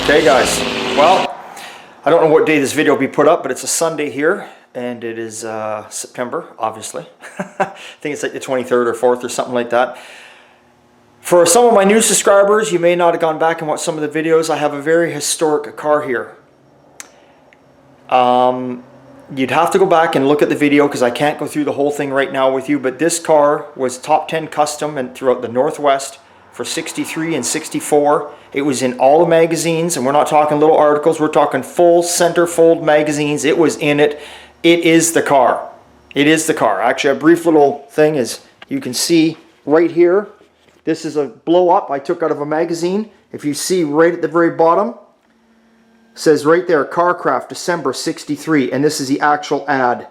Okay guys, well, I don't know what day this video will be put up, but it's a Sunday here, and it is September, obviously. I think it's like the 23rd or 4th or something like that. For some of my new subscribers, you may not have gone back and watched some of the videos. I have a very historic car here. You'd have to go back and look at the video because I can't go through the whole thing right now with you, but this car was top 10 custom and throughout the Northwest for 63 and 64. It was in all the magazines, and we're not talking little articles, we're talking full centerfold magazines. It was in it. It is the car. It is the car. Actually, a brief little thing is you can see right here, this is a blow up I took out of a magazine. If you see right at the very bottom, says right there, Carcraft, December 63, and this is the actual ad.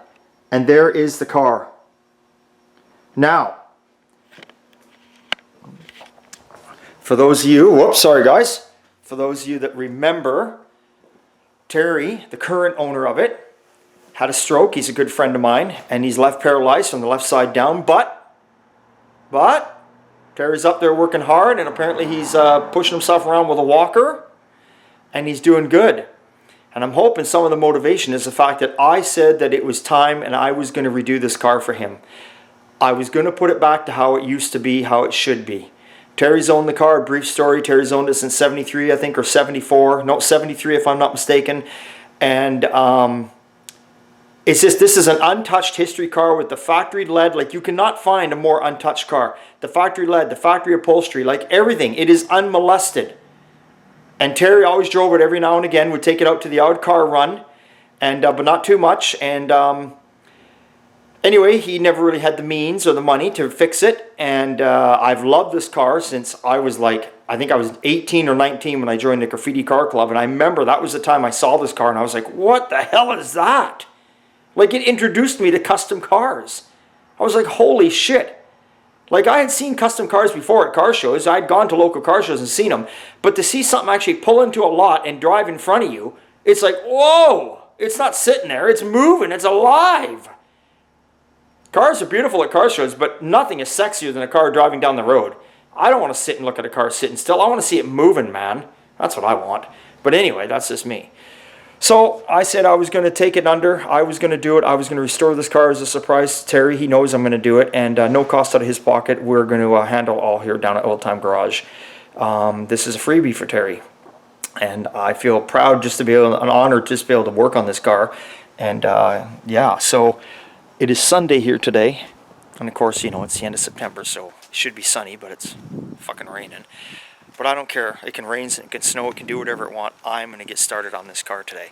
And there is the car. Now, for those of you, whoops, sorry guys, for those of you that remember, Terry, the current owner of it, had a stroke. He's a good friend of mine, and he's left paralyzed from the left side down, but Terry's up there working hard, and apparently he's pushing himself around with a walker, and he's doing good. And I'm hoping some of the motivation is the fact that I said that it was time and I was going to redo this car for him. I was going to put it back to how it used to be, how it should be. Terry's owned the car, a brief story. Terry's owned it since 73, I think, or 74. No, 73 if I'm not mistaken. And it's just, this is an untouched history car with the factory lead. Like, you cannot find a more untouched car. The factory lead, the factory upholstery, like everything. It is unmolested. And Terry always drove it every now and again, would take it out to the odd car run, and but not too much. And anyway, he never really had the means or the money to fix it. And I've loved this car since I was like, I think I was 18 or 19 when I joined the Graffiti Car Club. And I remember that was the time I saw this car and I was like, what the hell is that? Like, it introduced me to custom cars. I was like, holy shit. Like, I had seen custom cars before at car shows. I'd gone to local car shows and seen them. But to see something actually pull into a lot and drive in front of you, it's like, whoa! It's not sitting there. It's moving. It's alive. Cars are beautiful at car shows, but nothing is sexier than a car driving down the road. I don't want to sit and look at a car sitting still. I want to see it moving, man. That's what I want. But anyway, that's just me. So I said I was going to take it under. I was going to do it. I was going to restore this car as a surprise to Terry. He knows I'm going to do it, and no cost out of his pocket. We're going to handle all here down at Old Time Garage. This is a freebie for Terry, and I feel proud just to be able, an honor just to be able to work on this car. And yeah, so it is Sunday here today, and of course, you know, it's the end of September, so it should be sunny, but it's fucking raining. But I don't care. It can rain, it can snow, it can do whatever it wants. I'm going to get started on this car today.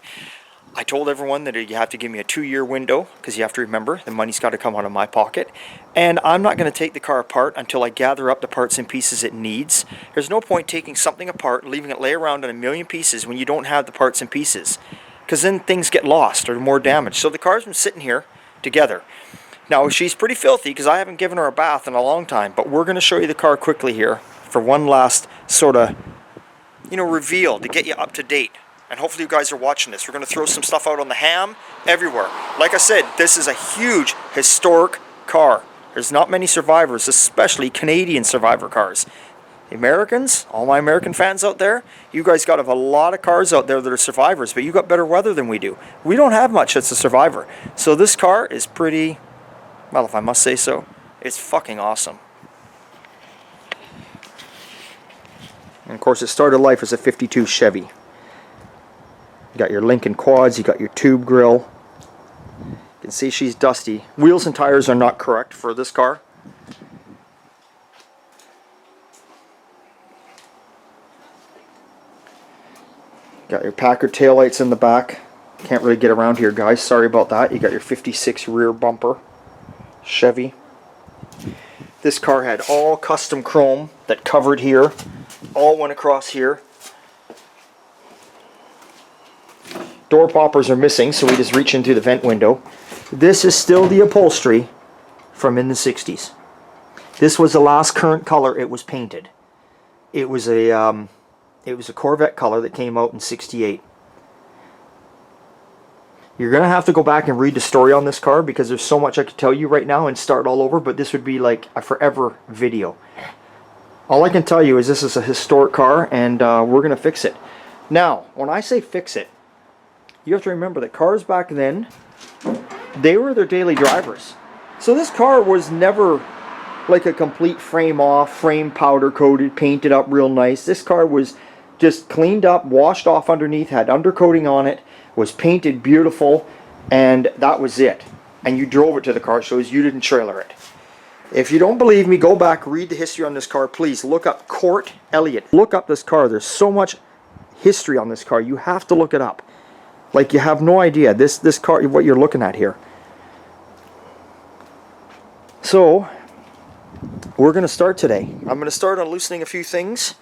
I told everyone that you have to give me a 2-year window, because you have to remember, the money's got to come out of my pocket. And I'm not going to take the car apart until I gather up the parts and pieces it needs. There's no point taking something apart and leaving it lay around in a million pieces when you don't have the parts and pieces, because then things get lost or more damaged. So the car's been sitting here together. Now, she's pretty filthy because I haven't given her a bath in a long time, but we're going to show you the car quickly here for one last sort of, you know, reveal to get you up to date. And hopefully you guys are watching this. We're going to throw some stuff out on the ham everywhere. Like I said, this is a huge historic car. There's not many survivors, especially Canadian survivor cars. The Americans, all my American fans out there, you guys got a lot of cars out there that are survivors, but you got better weather than we do. We don't have much that's a survivor. So this car is pretty, well, if I must say so, it's fucking awesome. And of course, it started life as a 52 Chevy. You got your Lincoln quads, you got your tube grill. You can see she's dusty. Wheels and tires are not correct for this car. Got your Packard taillights in the back. Can't really get around here, guys. Sorry about that. You got your 56 rear bumper. Chevy. This car had all custom chrome that covered here. All went across here. Door poppers are missing, so we just reach into the vent window. This is still the upholstery from in the 60s. This was the last current color it was painted. It was a Corvette color that came out in 68. You're going to have to go back and read the story on this car because there's so much I could tell you right now and start all over, but this would be like a forever video. All I can tell you is this is a historic car, and we're going to fix it. Now, when I say fix it, you have to remember that cars back then, they were their daily drivers. So this car was never like a complete frame off, frame powder coated, painted up real nice. This car was just cleaned up, washed off underneath, had undercoating on it, was painted beautiful, and that was it. And you drove it to the car shows, you didn't trailer it. If you don't believe me, go back, read the history on this car. Please look up Cort Elliott. Look up this car. There's so much history on this car. You have to look it up. Like, you have no idea. This car, what you're looking at here. So, we're going to start today. I'm going to start on loosening a few things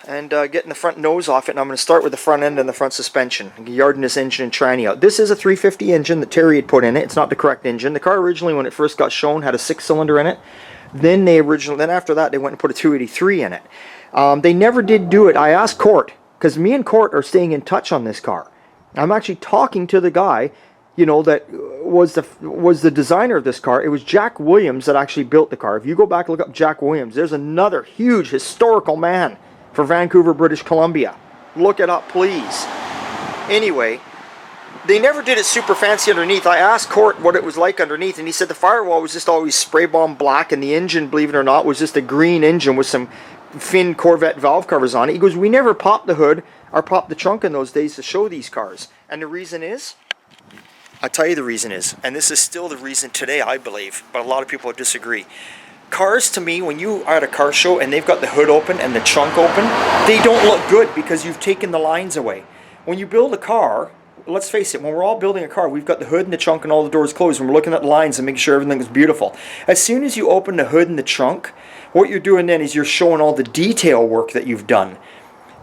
and getting the front nose off it. And I'm going to start with the front end and the front suspension, yarding this engine and tranny out. This is a 350 engine that Terry had put in it. It's not the correct engine. The car originally, when it first got shown, had a 6-cylinder in it. Then after that, they went and put a 283 in it. They never did do it. I asked Cort, because me and Cort are staying in touch on this car. I'm actually talking to the guy, you know, that was the designer of this car. It was Jack Williams that actually built the car. If you go back and look up Jack Williams, there's another huge historical man for Vancouver, British Columbia. Look it up, please. Anyway, they never did it super fancy underneath. I asked Cort what it was like underneath, and he said the firewall was just always spray bomb black, and the engine, believe it or not, was just a green engine with some Finn Corvette valve covers on it. He goes, we never popped the hood or popped the trunk in those days to show these cars. And the reason is, I'll tell you the reason is, and this is still the reason today, I believe, but a lot of people disagree. Cars, to me, when you are at a car show and they've got the hood open and the trunk open, they don't look good because you've taken the lines away. When you build a car, let's face it, when we're all building a car, we've got the hood and the trunk and all the doors closed, and we're looking at the lines and making sure everything is beautiful. As soon as you open the hood and the trunk, what you're doing then is you're showing all the detail work that you've done.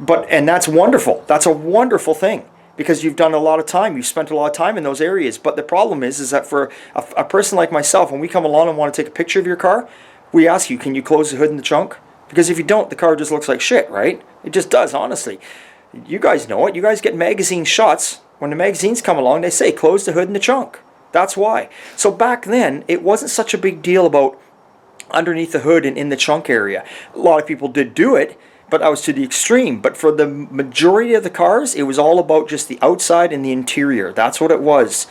And that's wonderful. That's a wonderful thing, because you've done a lot of time. You've spent a lot of time in those areas. But the problem is that for a person like myself, when we come along and want to take a picture of your car, we ask you, can you close the hood and the trunk? Because if you don't, the car just looks like shit, right? It just does, honestly. You guys know it. You guys get magazine shots. When the magazines come along, they say, close the hood and the trunk. That's why. So back then, it wasn't such a big deal about underneath the hood and in the trunk area. A lot of people did do it, but I was to the extreme. But for the majority of the cars, it was all about just the outside and the interior. That's what it was.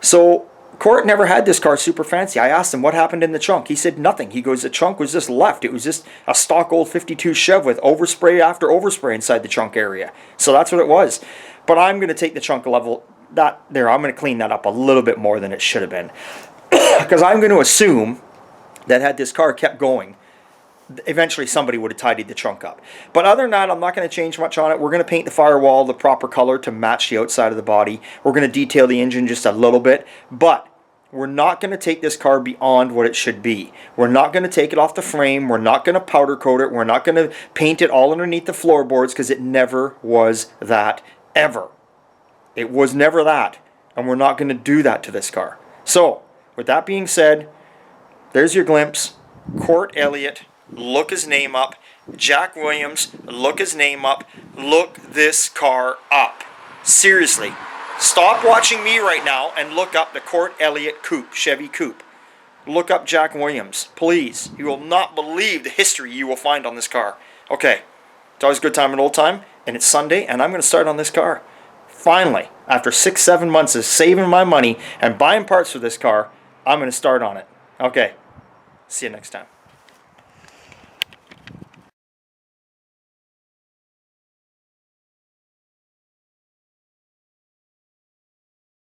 So Cort never had this car super fancy. I asked him what happened in the trunk. He said nothing. He goes, the trunk was just left. It was just a stock old 52 Chev with overspray after overspray inside the trunk area. So that's what it was. But I'm going to take the trunk level, I'm going to clean that up a little bit more than it should have been. Because I'm going to assume that had this car kept going, eventually somebody would have tidied the trunk up. But other than that, I'm not going to change much on it. We're going to paint the firewall the proper color to match the outside of the body. We're going to detail the engine just a little bit. But we're not going to take this car beyond what it should be. We're not going to take it off the frame. We're not going to powder coat it. We're not going to paint it all underneath the floorboards, because it never was that, ever. It was never that. And we're not going to do that to this car. So, with that being said, there's your glimpse. Cort Elliott, look his name up. Jack Williams, look his name up. Look this car up. Seriously. Stop watching me right now and look up the Cort Elliott Coupe, Chevy Coupe. Look up Jack Williams, please. You will not believe the history you will find on this car. Okay, it's always a good time and old time, and it's Sunday, and I'm going to start on this car. Finally, after 6-7 months of saving my money and buying parts for this car, I'm going to start on it. Okay, see you next time.